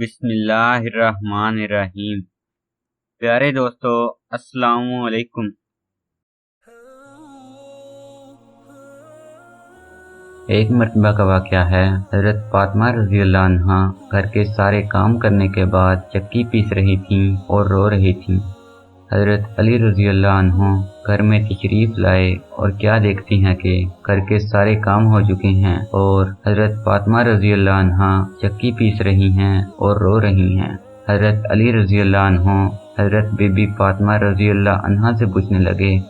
बिस्मिल्लाहिर्रहमानिर्रहीम। प्यारे दोस्तों, अस्सलामु अलैकुम। एक मरतबा का वाक़या है। हज़रत फातिमा रज़ियल्लाहु अन्हा घर के सारे काम करने के बाद चक्की पीस रही थीं और रो रही थीं। हज़रत अली रज़ियल्लाहु अन्हु घर में तशरीफ़ लाए और क्या देखती हैं कि घर के सारे काम हो चुके हैं और हज़रत फातिमा रज़ियल्लाहु अन्हा चक्की पीस रही हैं और रो रही हैं। हज़रत अली रज़ियल्लाहु अन्हु हज़रत बीबी फातिमा रज़ियल्लाहु अन्हा से पूछने लगे,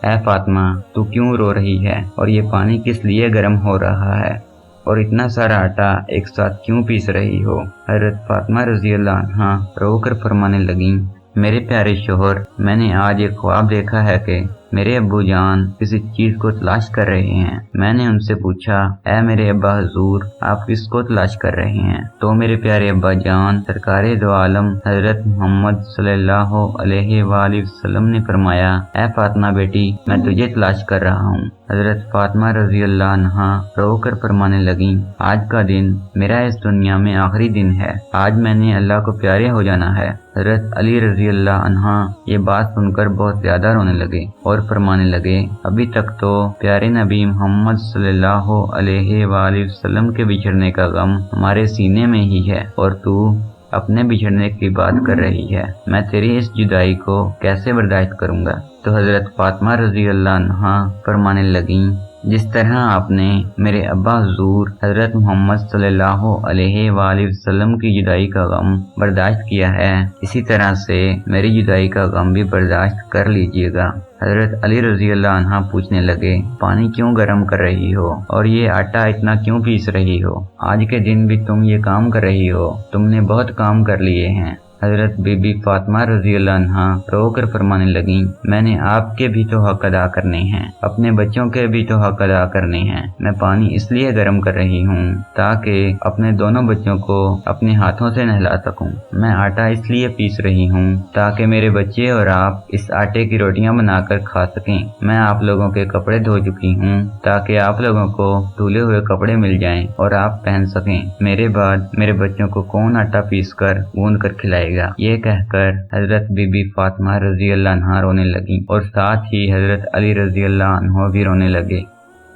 ऐ फातिमा, तू क्यों रो रही है और ये पानी किस लिए गर्म हो रहा है और इतना सारा आटा एक साथ क्यों पीस रही हो? हज़रत फातिमा रज़ियल्लाहु अन्हा रोकर फरमाने लगीं, मेरे प्यारे शोहर, मैंने आज एक ख्वाब देखा है कि मेरे अब्बू जान किसी चीज़ को तलाश कर रहे हैं। मैंने उनसे पूछा, ऐ मेरे अब्बा हुजूर, आप किसको तलाश कर रहे हैं? तो मेरे प्यारे अब्बा जान सरकारे दो आलम हज़रत मोहम्मद सल्लल्लाहु अलैहि वसल्लम ने फरमाया, ऐ फातिमा बेटी, मैं तुझे तलाश कर रहा हूँ। हज़रत फातिमा रज़ियल्लाहु अन्हा रोकर फरमाने लगीं, आज का दिन मेरा इस दुनिया में आखिरी दिन है। आज मैंने अल्लाह को प्यारे हो जाना है। हज़रत अली रज़ियल्लाहु अन्हा ये बात सुनकर बहुत ज्यादा रोने लगे और फरमाने लगे, अभी तक तो प्यारे नबी मोहम्मद सल्लल्लाहु अलैहि वसल्लम के बिछड़ने का गम हमारे सीने में ही है और तू अपने बिछड़ने की बात कर रही है। मैं तेरी इस जुदाई को कैसे बर्दाश्त करूंगा? तो हज़रत फातिमा रज़ियल्लाहु अन्हा फरमाने लगीं, जिस तरह आपने मेरे अब्बा हुजूर हज़रत मोहम्मद सल्लल्लाहु अलैहि वसल्लम की जुदाई का गम बर्दाश्त किया है, इसी तरह से मेरी जुदाई का गम भी बर्दाश्त कर लीजिएगा। हज़रत अली रज़ियल्लाहु अन्हा पूछने लगे, पानी क्यों गर्म कर रही हो और ये आटा इतना क्यों पीस रही हो? आज के दिन भी तुम ये काम कर रही हो? तुमने बहुत काम कर लिए हैं। हज़रत बीबी फातिमा रज़ियल्लाहु अन्हा रोकर फरमाने लगीं, मैंने आपके भी तो हक अदा करने हैं, अपने बच्चों के भी तो हक अदा करने हैं। मैं पानी इसलिए गर्म कर रही हूँ ताकि अपने दोनों बच्चों को अपने हाथों से नहला सकूं। मैं आटा इसलिए पीस रही हूँ ताकि मेरे बच्चे और आप इस आटे की रोटियां बनाकर खा सकें। मैं आप लोगों के कपड़े धो चुकी हूँ ताकि आप लोगों को धुले हुए कपड़े मिल जाएं और आप पहन सकें। मेरे बाद मेरे बच्चों को कौन आटा पीस कर गूंद कर खिलाएगा? ये कहकर हज़रत बीबी फातिमा रज़ियल्लाहु अन्हा रोने लगी और साथ ही हज़रत अली रज़ियल्लाहु अन्हु भी रोने लगे।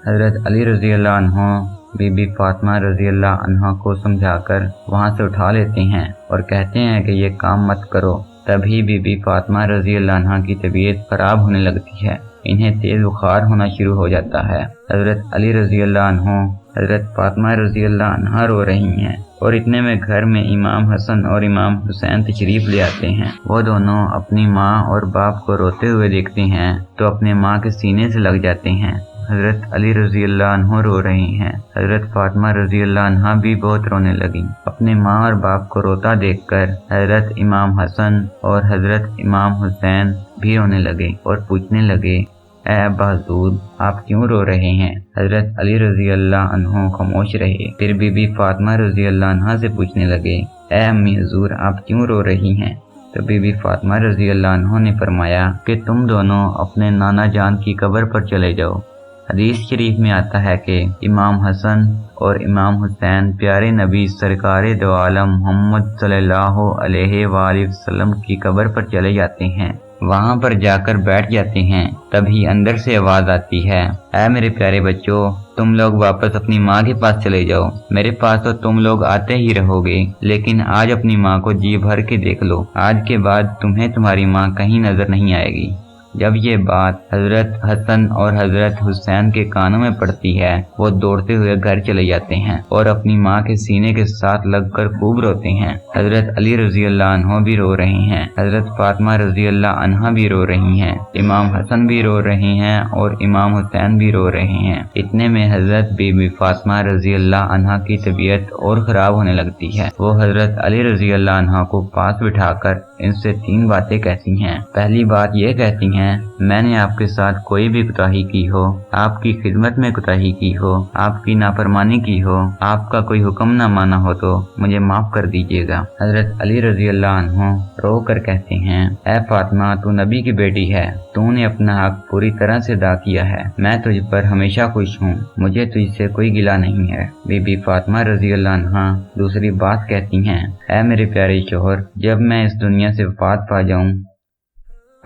हज़रत अली रज़ियल्लाहु अन्हु बीबी फातिमा रज़ियल्लाहु अन्हा को समझाकर वहां से उठा लेते हैं और कहते हैं कि ये काम मत करो। तभी बीबी फातिमा रज़ियल्लाहु अन्हा की तबीयत खराब होने लगती है, इन्हें तेज बुखार होना शुरू हो जाता है। हज़रत अली रज़ियल्लाहु अन्हु हज़रत फातिमा रज़ियल्लाहु अन्हा रो रही हैं और इतने में घर में इमाम हसन और इमाम हुसैन तशरीफ ले आते हैं। वो दोनों अपनी माँ और बाप को रोते हुए देखते हैं तो अपने माँ के सीने से लग जाते हैं। हज़रत अली रज़ियल्लाहु अन्हु रो रही हैं। हज़रत फातिमा रज़ियल्लाहु अन्हा भी बहुत रोने लगी। अपने माँ और बाप को रोता देखकर हज़रत इमाम हसन और हज़रत इमाम हुसैन भी रोने लगे और पूछने लगे, ऐ अब्बा हुजूर, आप क्यों रो रहे हैं? हज़रत अली रज़ियल्लाहु अन्हु खामोश रहे। फिर बीबी फातिमा रज़ियल्लाहु अन्हा से पूछने लगे, ऐ अम्मी हुजूर, आप क्यों रो रही हैं? तो बीबी फातिमा रज़ियल्लाहु अन्हा ने फरमाया कि तुम दोनों अपने नाना जान की कब्र पर चले जाओ। हदीस शरीफ में आता है कि इमाम हसन और इमाम हुसैन प्यारे नबी सरकारे दो आलम मोहम्मद सल्लल्लाहु अलैहि वसल्लम की कब्र पर चले जाते हैं। वहां पर जाकर बैठ जाते हैं। तभी अंदर से आवाज आती है, ऐ मेरे प्यारे बच्चों, तुम लोग वापस अपनी माँ के पास चले जाओ। मेरे पास तो तुम लोग आते ही रहोगे, लेकिन आज अपनी माँ को जी भर के देख लो। आज के बाद तुम्हें तुम्हारी माँ कहीं नजर नहीं आएगी। जब ये बात हज़रत हसन और हज़रत हुसैन के कानों में पड़ती है, वो दौड़ते हुए घर चले जाते हैं और अपनी माँ के सीने के साथ लगकर खूब रोते हैं। हज़रत अली रज़ियल्लाहु अन्हु भी रो रहे हैं। हज़रत फातिमा रज़ियल्लाहु अन्हा भी रो रही हैं। इमाम हसन भी रो रहे हैं और इमाम हुसैन भी रो रहे हैं। इतने में हज़रत बीबी फातिमा रज़ियल्लाहु अन्हा की तबीयत और ख़राब होने लगती है। वो हज़रत अली रज़ियल्लाहु अन्हा को पास बिठाकर इनसे तीन बातें कहती हैं। पहली बात ये कहती हैं हैं, मैंने आपके साथ कोई भी कोताही की हो, आपकी खिदमत में कोताही की हो, आपकी नाफरमानी की हो, आपका कोई हुक्म ना माना हो तो मुझे माफ कर दीजिएगा। हजरत अली रजी अल्लाह अन्हु रो कर कहते हैं, ऐ फातिमा, तू नबी की बेटी है, तूने अपना हक पूरी तरह से अदा किया है, मैं तुझ पर हमेशा खुश हूँ, मुझे तुझसे कोई गिला नहीं है। बीबी फातिमा रजी अल्लाह अन्हा दूसरी बात कहती हैं, ऐ मेरे प्यारे शोहर, जब मैं इस दुनिया से वफात पा जाऊं,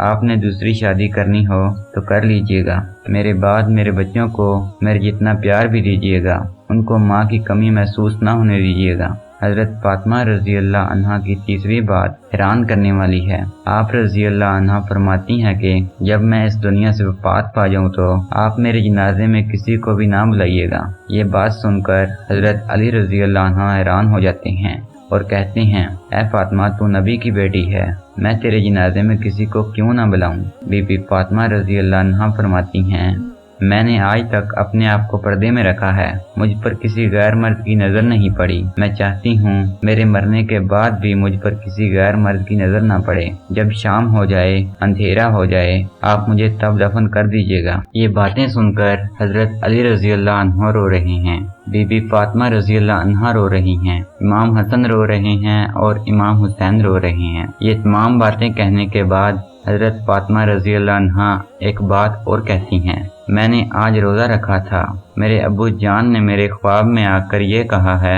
आपने दूसरी शादी करनी हो तो कर लीजिएगा। मेरे बाद मेरे बच्चों को मेरे जितना प्यार भी दीजिएगा, उनको माँ की कमी महसूस ना होने दीजिएगा। हजरत फातिमा रजी अल्लाह अन्हा की तीसरी बात हैरान करने वाली है। आप रजी अल्लाह अन्हा फरमाती हैं कि जब मैं इस दुनिया से वफात पा जाऊं तो आप मेरे जनाजे में किसी को भी ना बुलाइएगा। ये बात सुनकर हजरत अली रजी अल्लाह अन्हा हैरान हो जाते हैं और कहते हैं, ऐ फातिमा, तू नबी की बेटी है, मैं तेरे जनाजे में किसी को क्यों ना बुलाऊं। बीबी फातिमा रजी अल्लाह अन्हा फरमाती हैं, मैंने आज तक अपने आप को पर्दे में रखा है, मुझ पर किसी गैर मर्द की नजर नहीं पड़ी। मैं चाहती हूँ मेरे मरने के बाद भी मुझ पर किसी गैर मर्द की नजर ना पड़े। जब शाम हो जाए, अंधेरा हो जाए, आप मुझे तब दफन कर दीजिएगा। ये बातें सुनकर हजरत अली रजी अल्लाह अन्हु रो रहे हैं, बीबी फातिमा रजी अल्लाह अन्हा रो रही हैं, इमाम हसन रो रहे हैं और इमाम हुसैन रो रहे हैं। ये तमाम बातें कहने के बाद हजरत फातिमा रजी अल्लाह अन्हा एक बात और कहती हैं, मैंने आज रोज़ा रखा था, मेरे अब्बू जान ने मेरे ख्वाब में आकर ये कहा है,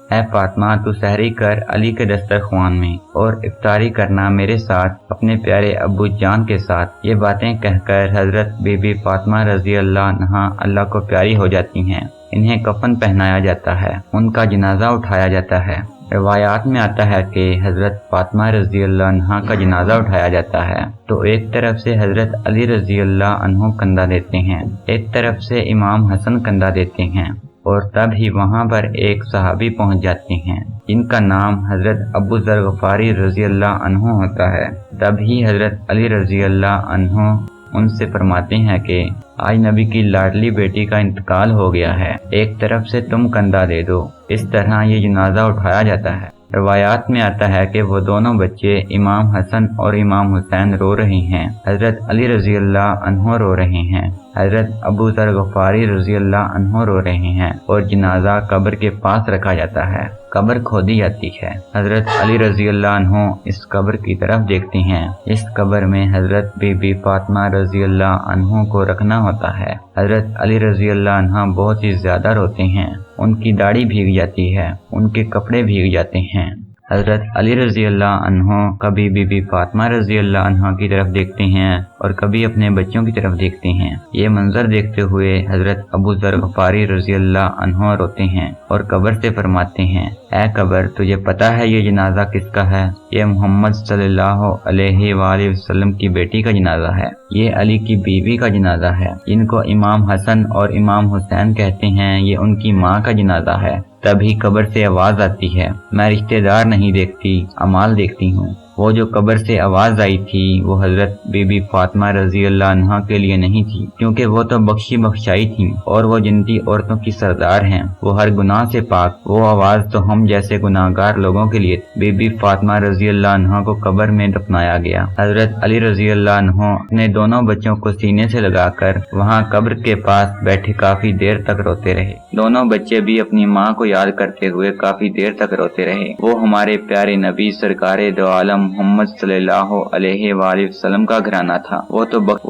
ऐ फातिमा, तू सहरी कर अली के दस्तरख्वान में और इफ्तारी करना मेरे साथ अपने प्यारे अब्बू जान के साथ। ये बातें कहकर हजरत बीबी फातिमा रजी अल्लाह अन्हा अल्लाह को प्यारी हो जाती हैं। इन्हें कफन पहनाया जाता है, उनका जनाजा उठाया जाता है। रिवायात में आता है कि हजरत फातिमा रजी अल्लाह अन्हा का जनाजा उठाया जाता है तो एक तरफ से हजरत अली रजी अल्लाह अन्हु कंधा देते हैं, एक तरफ से इमाम हसन कंधा देते हैं और तब ही वहाँ पर एक सहाबी पहुँच जाते हैं जिनका नाम हजरत अबू ज़र गफारी रजी अल्लाह अन्हु होता है। तभी हजरत अली रजी अल्लाह अन्हु उनसे फरमाते हैं कि आज नबी की लाडली बेटी का इंतकाल हो गया है, एक तरफ से तुम कंधा दे दो। इस तरह ये जनाजा उठाया जाता है। रवायात में आता है कि वो दोनों बच्चे इमाम हसन और इमाम हुसैन रो रहे हैं, हजरत अली रजी अल्लाह अन्हु रो रहे हैं, हजरत अबू ज़र गफारी रजी अल्लाह अन्हु रो रहे हैं और जनाजा कब्र के पास रखा जाता है। कब्र खोदी जाती है। हजरत अली रजी अल्लाह अन्हु इस कब्र की तरफ देखते हैं। इस कब्र में हजरत बीबी फातिमा रजी अल्लाह अन्हु को रखना होता है। हजरत अली रजी अल्लाह अन्हा बहुत ही ज्यादा रोते हैं, उनकी दाढ़ी भीग जाती है, उनके कपड़े भीग जाते हैं। हजरत अली रजी अल्लाह अन्हु कभी बीबी फातिमा रजी अल्लाह अन्हा की तरफ देखते हैं और कभी अपने बच्चों की तरफ देखते हैं। ये मंजर देखते हुए हजरत अबू ज़र गफारी रजी अल्लाह अन्हु रोते हैं और कब्र से फरमाते हैं, ऐ कब्र, तुझे पता है ये जनाजा किसका है? ये मोहम्मद सल्लल्लाहु अलैहि वसल्लम की बेटी का जनाजा है, ये अली की बीवी का जनाजा है, जिनको इमाम हसन और इमाम हुसैन कहते हैं, ये उनकी माँ का जनाजा है। तभी कब्र से आवाज आती है, मैं रिश्तेदार नहीं देखती, अमाल देखती हूँ। वो जो कब्र से आवाज आई थी वो हजरत बीबी फातिमा रजी अल्लाह अन्हा के लिए नहीं थी, क्योंकि वो तो बख्शी बख्शाई थी और वो जन्नती औरतों की सरदार हैं, वो हर गुनाह से पाक। वो आवाज तो हम जैसे गुनाहगार लोगों के लिए। बीबी फातिमा रजी अल्लाह अन्हा को कब्र में दफनाया गया। हजरत अली रजी अल्लाह अन्हु अपने दोनों बच्चों को सीने से लगाकर वहाँ कब्र के पास बैठे काफी देर तक रोते रहे। दोनों बच्चे भी अपनी माँ को याद करते हुए काफी देर तक रोते रहे। वो हमारे प्यारे नबी सरकारे दो आलम मोहम्मद सल्लल्लाहु अलैहि वसल्लम का घराना था। वो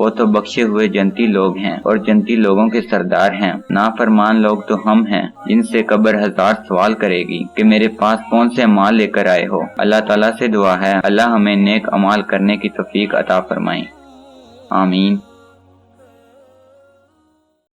तो बख्शे हुए जन्नती लोग हैं और जन्नती लोगों के सरदार हैं। नाफरमान लोग तो हम हैं, जिनसे कब्र हजार सवाल करेगी कि मेरे पास कौन से अमाल लेकर आए हो। अल्लाह ताला से दुआ है, अल्लाह हमें नेक अमाल करने की तौफीक अता फरमाए। आमीन।